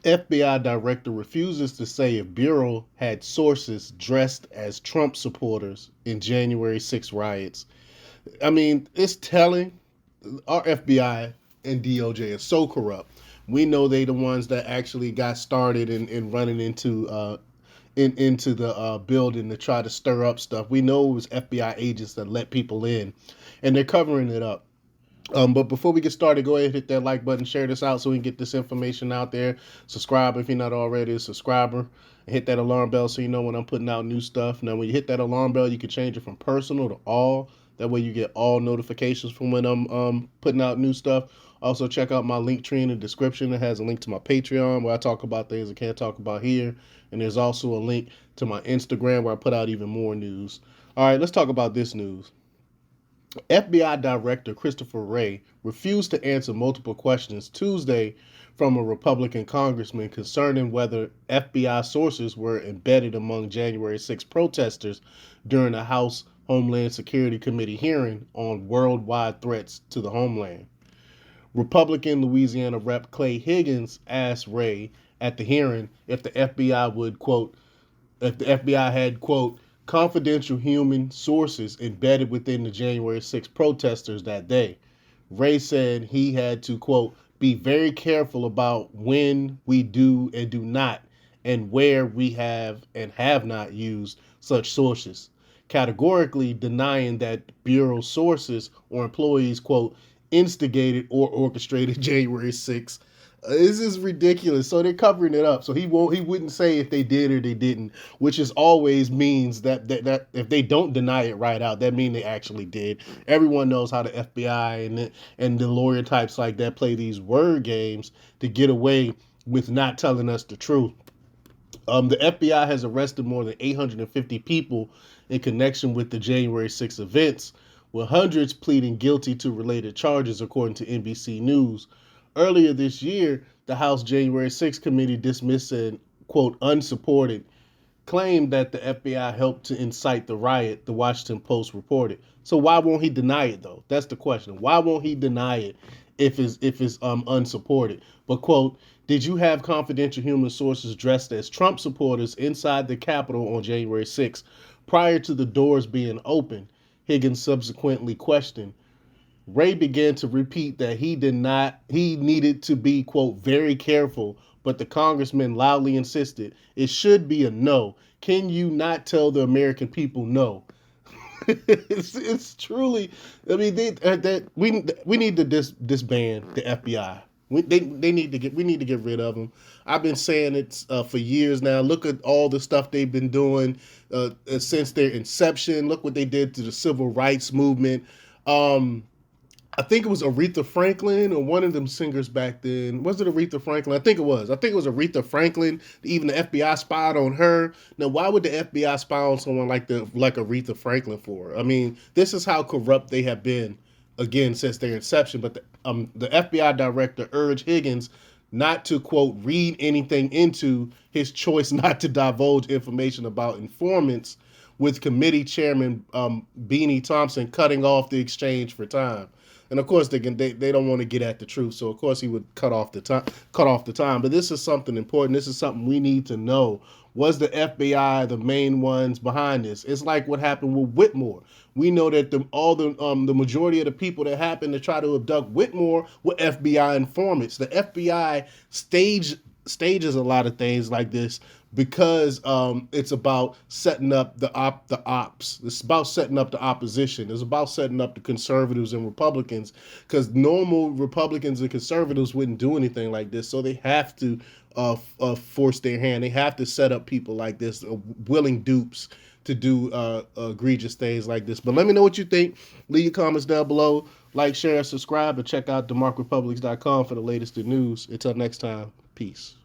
FBI director refuses to say if Bureau had sources dressed as Trump supporters in January 6 riots. I mean, it's telling. Our FBI and DOJ is so corrupt. We know they the ones that actually got started in running into the building to try to stir up stuff. We know it was FBI agents that let people in, and they're covering it up. But before we get started, go ahead and hit that like button, share this out so we can get this information out there. Subscribe if you're not already a subscriber. And hit that alarm bell so you know when I'm putting out new stuff. Now, when you hit that alarm bell, you can change it from personal to all. That way you get all notifications from when I'm putting out new stuff. Also, check out my link tree in the description. It has a link to my Patreon where I talk about things I can't talk about here. And there's also a link to my Instagram where I put out even more news. All right, let's talk about this news. FBI Director Christopher Wray refused to answer multiple questions Tuesday from a Republican congressman concerning whether FBI sources were embedded among January 6 protesters during a House Homeland Security Committee hearing on worldwide threats to the homeland. Republican Louisiana Rep. Clay Higgins asked Wray at the hearing if the FBI would, quote, if the FBI had, quote, confidential human sources embedded within the January 6 protesters that day. Wray said he had to, quote, be very careful about when we do and do not, and where we have and have not used such sources, categorically denying that Bureau sources or employees, quote, instigated or orchestrated January 6th. This is ridiculous. So they're covering it up. So he wouldn't say if they did or they didn't, which is always means that if they don't deny it right out, that means they actually did. Everyone knows how the FBI and the lawyer types like that play these word games to get away with not telling us the truth. The FBI has arrested more than 850 people in connection with the January 6 events, with hundreds pleading guilty to related charges, according to NBC News. Earlier this year, the House January 6 committee dismissed an, quote, unsupported claim that the FBI helped to incite the riot, the Washington Post reported. So why won't he deny it, though? That's the question. Why won't he deny it if it's unsupported? But, quote, did you have confidential human sources dressed as Trump supporters inside the Capitol on January 6th prior to the doors being open? Higgins subsequently questioned. Wray began to repeat that he needed to be, quote, very careful, but the congressman loudly insisted it should be a no. Can you not tell the American people no? It's truly, I mean, we need to disband the FBI. We need to get rid of them. I've been saying it for years now. Look at all the stuff they've been doing since their inception. Look what they did to the civil rights movement. I think it was Aretha Franklin or one of them singers back then. Was it Aretha Franklin? I think it was. I think it was Aretha Franklin. Even the FBI spied on her. Now, why would the FBI spy on someone like Aretha Franklin for? I mean, this is how corrupt they have been again since their inception. But the FBI director urged Higgins not to, quote, read anything into his choice not to divulge information about informants, with committee chairman Beanie Thompson cutting off the exchange for time. And of course they don't want to get at the truth, so of course he would cut off the time. But this is something important. This is something we need to know. Was the FBI the main ones behind this? It's like what happened with Whitmore. We know that the majority of the people that happened to try to abduct Whitmore were FBI informants. The FBI stages a lot of things like this because it's about setting up the ops. It's about setting up the opposition. It's about setting up the conservatives and Republicans, because normal Republicans and conservatives wouldn't do anything like this. So they have to force their hand. They have to set up people like this, willing dupes to do egregious things like this. But let me know what you think. Leave your comments down below. Like, share, subscribe, and check out themarkrepublics.com for the latest news. Until next time, peace.